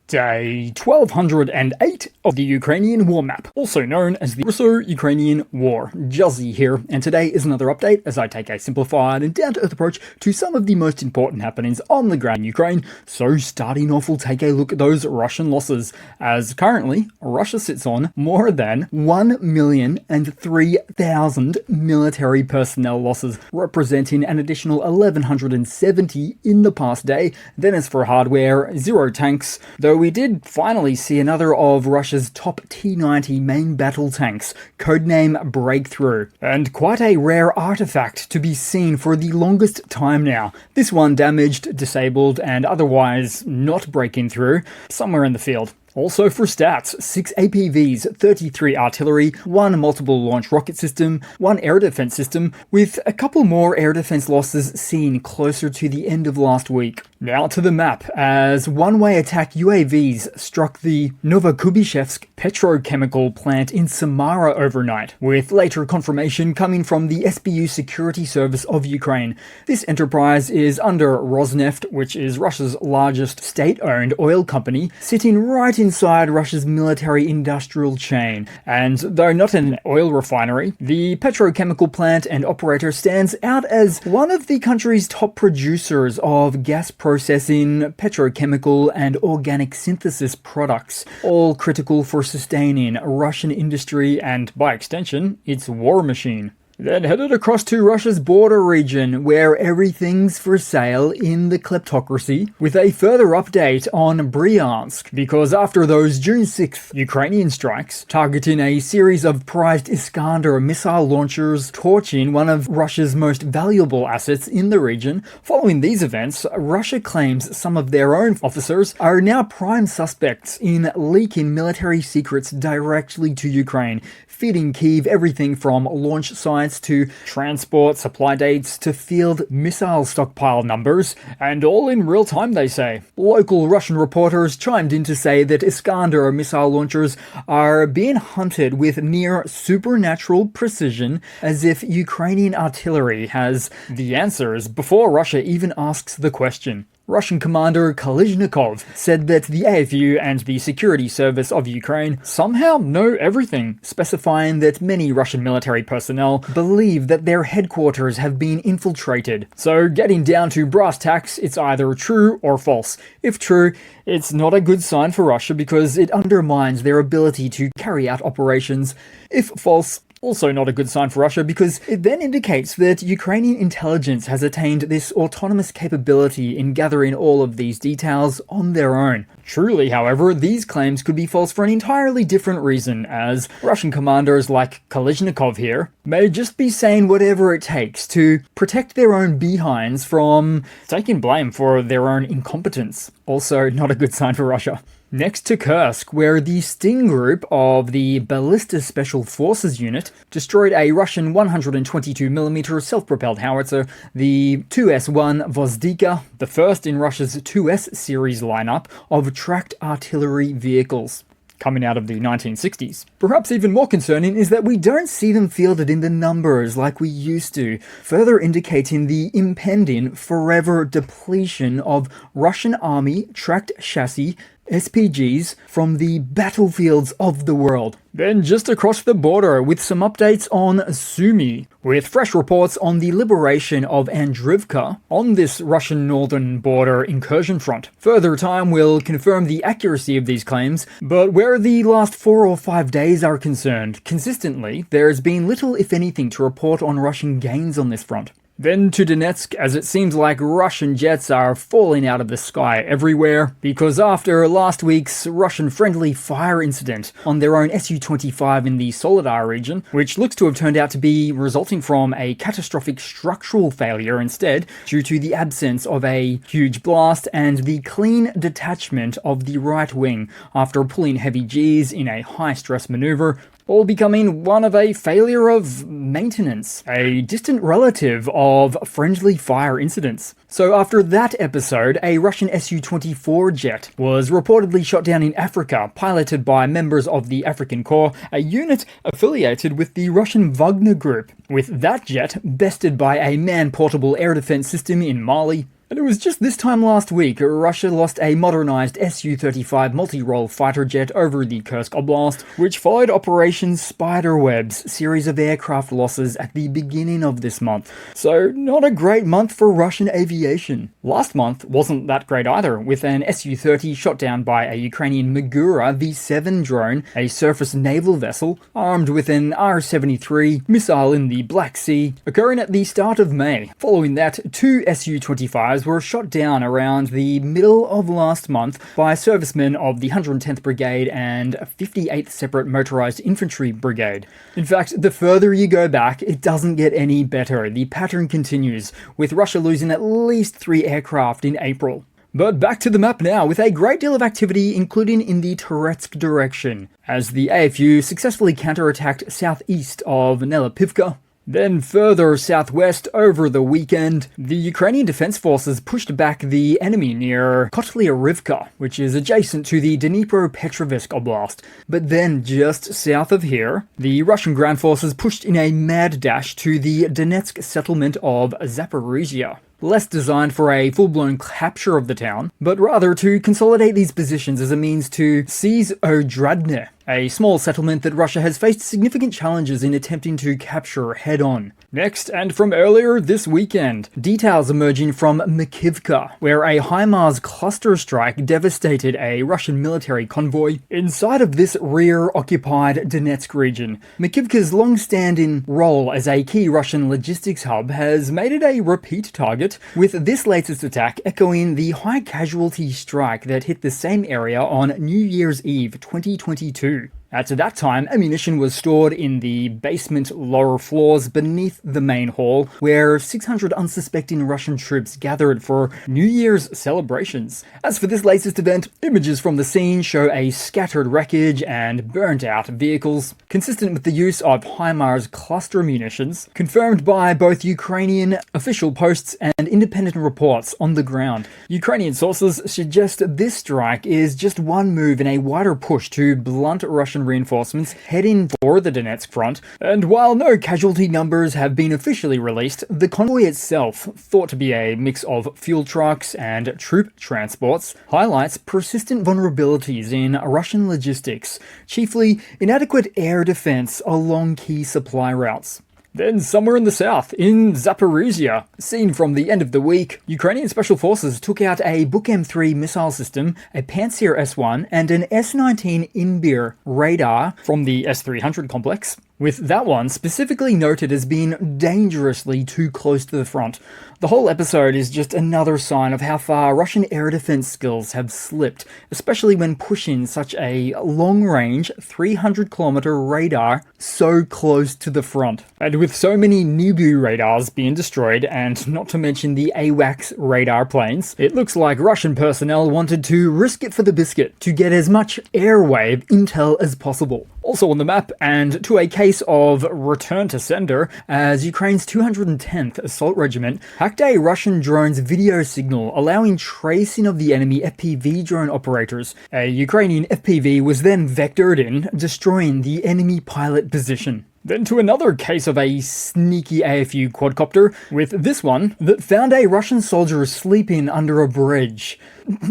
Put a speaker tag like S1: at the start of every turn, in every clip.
S1: Day 1208 of the Ukrainian War Map, also known as the Russo-Ukrainian War. Juzzie here, and today is another update as I take a simplified and down-to-earth approach to some of the most important happenings on the ground in Ukraine. So starting off, we'll take a look at those Russian losses, as currently Russia sits on more than 1,003,000 military personnel losses, representing an additional 1,170 in the past day. Then as for hardware, 0 tanks, though we did finally see another of Russia's top T-90 main battle tanks, codename Breakthrough, and quite a rare artifact to be seen for the longest time now. This one damaged, disabled, and otherwise not breaking through, somewhere in the field. Also for stats, 6 APVs, 33 artillery, 1 multiple launch rocket system, 1 air defense system, with a couple more air defense losses seen closer to the end of last week. Now to the map, as one-way attack UAVs struck the Novokubishevsk petrochemical plant in Samara overnight, with later confirmation coming from the SBU Security Service of Ukraine. This enterprise is under Rosneft, which is Russia's largest state-owned oil company, sitting right inside Russia's military-industrial chain. And though not an oil refinery, the petrochemical plant and operator stands out as one of the country's top producers of gas processing, petrochemical, and organic synthesis products, all critical for sustaining Russian industry and, by extension, its war machine. Then headed across to Russia's border region, where everything's for sale in the kleptocracy, with a further update on Bryansk, because after those June 6th Ukrainian strikes, targeting a series of prized Iskander missile launchers, torching one of Russia's most valuable assets in the region, following these events, Russia claims some of their own officers are now prime suspects in leaking military secrets directly to Ukraine, feeding Kyiv everything from launch sites to transport supply dates to field missile stockpile numbers, and all in real time, they say. Local Russian reporters chimed in to say that Iskander missile launchers are being hunted with near supernatural precision, as if Ukrainian artillery has the answers before Russia even asks the question. Russian commander Kalishnikov said that the AFU and the Security Service of Ukraine somehow know everything, specifying that many Russian military personnel believe that their headquarters have been infiltrated. So getting down to brass tacks, it's either true or false. If true, it's not a good sign for Russia because it undermines their ability to carry out operations. If false, also not a good sign for Russia because it then indicates that Ukrainian intelligence has attained this autonomous capability in gathering all of these details on their own. Truly, however, these claims could be false for an entirely different reason, as Russian commanders like Kalishnikov here may just be saying whatever it takes to protect their own behinds from taking blame for their own incompetence. Also not a good sign for Russia. Next to Kursk, where the Sting group of the Ballista Special Forces unit destroyed a Russian 122mm self-propelled howitzer, the 2S-1 Vozdika, the first in Russia's 2S series lineup of tracked artillery vehicles, coming out of the 1960s. Perhaps even more concerning is that we don't see them fielded in the numbers like we used to, further indicating the impending forever depletion of Russian army tracked chassis SPGs from the battlefields of the world. Then just across the border with some updates on Sumy, with fresh reports on the liberation of Andrivka on this Russian northern border incursion front. Further time will confirm the accuracy of these claims, but where the last 4 or 5 days are concerned, consistently there has been little if anything to report on Russian gains on this front. Then to Donetsk, as it seems like Russian jets are falling out of the sky everywhere, because after last week's Russian friendly fire incident on their own Su-25 in the Soledar region, which looks to have turned out to be resulting from a catastrophic structural failure instead, due to the absence of a huge blast and the clean detachment of the right wing after pulling heavy Gs in a high-stress maneuver, all becoming one of a failure of maintenance, a distant relative of friendly fire incidents. So after that episode, a Russian Su-24 jet was reportedly shot down in Africa, piloted by members of the African Corps, a unit affiliated with the Russian Wagner Group, with that jet bested by a man-portable air defense system in Mali. And it was just this time last week, Russia lost a modernized Su-35 multi-role fighter jet over the Kursk Oblast, which followed Operation Spiderweb's series of aircraft losses at the beginning of this month. So, not a great month for Russian aviation. Last month wasn't that great either, with an Su-30 shot down by a Ukrainian Magura V-7 drone, a surface naval vessel, armed with an R-73 missile in the Black Sea, occurring at the start of May. Following that, two Su-25s were shot down around the middle of last month by servicemen of the 110th Brigade and 58th Separate Motorized Infantry Brigade. In fact, the further you go back, it doesn't get any better. The pattern continues, with Russia losing at least 3 aircraft in April. But back to the map now, with a great deal of activity including in the Toretsk direction, as the AFU successfully counterattacked southeast of Nelipivka. Then further southwest over the weekend, the Ukrainian Defense Forces pushed back the enemy near Kotlyarivka, which is adjacent to the Dnipropetrovsk Oblast. But then just south of here, the Russian ground forces pushed in a mad dash to the Donetsk settlement of Zaporizhia. Less designed for a full-blown capture of the town, but rather to consolidate these positions as a means to seize Odradne, a small settlement that Russia has faced significant challenges in attempting to capture head-on. Next, and from earlier this weekend, details emerging from Makivka, where a HIMARS cluster strike devastated a Russian military convoy. Inside of this rear-occupied Donetsk region, Makivka's long-standing role as a key Russian logistics hub has made it a repeat target, with this latest attack echoing the high-casualty strike that hit the same area on New Year's Eve 2022. At that time, ammunition was stored in the basement lower floors beneath the main hall, where 600 unsuspecting Russian troops gathered for New Year's celebrations. As for this latest event, images from the scene show a scattered wreckage and burnt-out vehicles, consistent with the use of HIMARS cluster munitions, confirmed by both Ukrainian official posts and independent reports on the ground. Ukrainian sources suggest this strike is just one move in a wider push to blunt Russian reinforcements heading for the Donetsk front, and while no casualty numbers have been officially released, the convoy itself, thought to be a mix of fuel trucks and troop transports, highlights persistent vulnerabilities in Russian logistics, chiefly inadequate air defense along key supply routes. Then somewhere in the south, in Zaporizhia, seen from the end of the week, Ukrainian Special Forces took out a Buk M3 missile system, a Pantsir S-1, and an S-19 Inbir radar from the S-300 complex, with that one specifically noted as being dangerously too close to the front. The whole episode is just another sign of how far Russian air defense skills have slipped, especially when pushing such a long-range 300-kilometer radar so close to the front. And with so many Nibu radars being destroyed, and not to mention the AWACS radar planes, it looks like Russian personnel wanted to risk it for the biscuit to get as much airwave intel as possible. Also on the map, and to a case of return to sender, as Ukraine's 210th Assault Regiment hacked a Russian drone's video signal, allowing tracing of the enemy FPV drone operators. A Ukrainian FPV was then vectored in, destroying the enemy pilot position. Then to another case of a sneaky AFU quadcopter, with this one that found a Russian soldier sleeping under a bridge.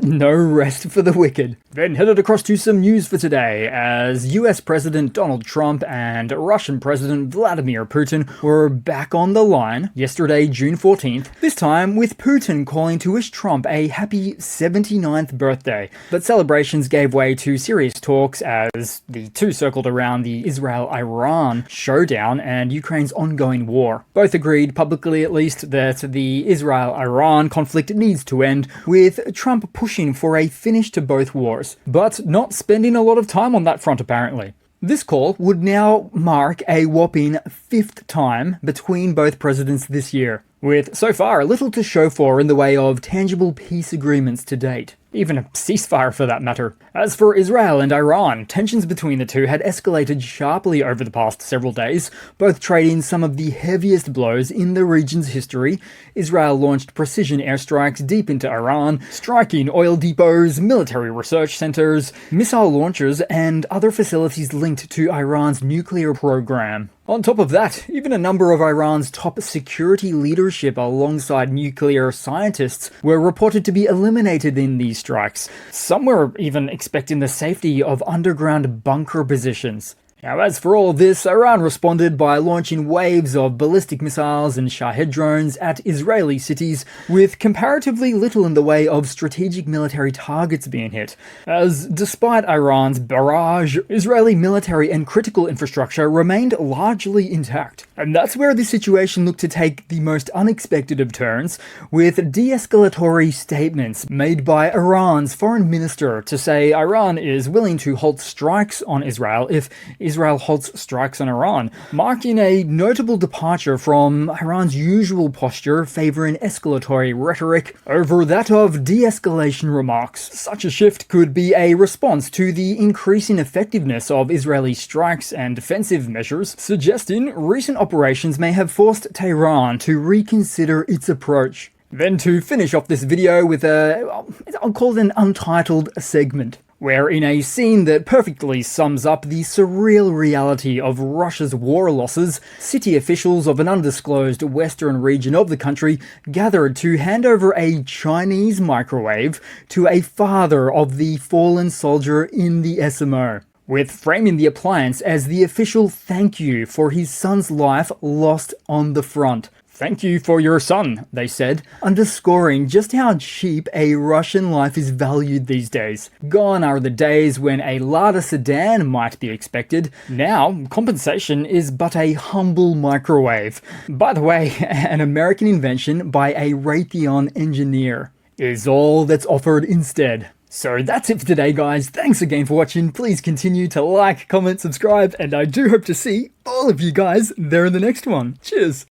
S1: No rest for the wicked. Then headed across to some news for today, as US President Donald Trump and Russian President Vladimir Putin were back on the line yesterday, June 14th, this time with Putin calling to wish Trump a happy 79th birthday. But celebrations gave way to serious talks as the two circled around the Israel-Iran showdown and Ukraine's ongoing war. Both agreed, publicly at least, that the Israel-Iran conflict needs to end, with Trump pushing for a finish to both wars, but not spending a lot of time on that front apparently. This call would now mark a whopping 5th time between both presidents this year, with so far little to show for in the way of tangible peace agreements to date. Even a ceasefire for that matter. As for Israel and Iran, tensions between the two had escalated sharply over the past several days, both trading some of the heaviest blows in the region's history. Israel launched precision airstrikes deep into Iran, striking oil depots, military research centers, missile launchers, and other facilities linked to Iran's nuclear program. On top of that, even a number of Iran's top security leadership alongside nuclear scientists were reported to be eliminated in these strikes. Some were even expecting the safety of underground bunker positions. Now, as for all of this, Iran responded by launching waves of ballistic missiles and Shahed drones at Israeli cities, with comparatively little in the way of strategic military targets being hit. As despite Iran's barrage, Israeli military and critical infrastructure remained largely intact. And that's where the situation looked to take the most unexpected of turns, with de-escalatory statements made by Iran's foreign minister to say Iran is willing to halt strikes on Israel if Israel halts strikes on Iran, marking a notable departure from Iran's usual posture favoring escalatory rhetoric over that of de-escalation remarks. Such a shift could be a response to the increasing effectiveness of Israeli strikes and defensive measures, suggesting recent operations may have forced Tehran to reconsider its approach. Then to finish off this video with I'll call it an untitled segment, where in a scene that perfectly sums up the surreal reality of Russia's war losses, city officials of an undisclosed western region of the country gathered to hand over a Chinese microwave to a father of the fallen soldier in the SMO, with framing the appliance as the official thank you for his son's life lost on the front. "Thank you for your son," they said, underscoring just how cheap a Russian life is valued these days. Gone are the days when a Lada sedan might be expected. Now, compensation is but a humble microwave. By the way, an American invention by a Raytheon engineer is all that's offered instead. So that's it for today, guys. Thanks again for watching. Please continue to like, comment, subscribe, and I do hope to see all of you guys there in the next one. Cheers!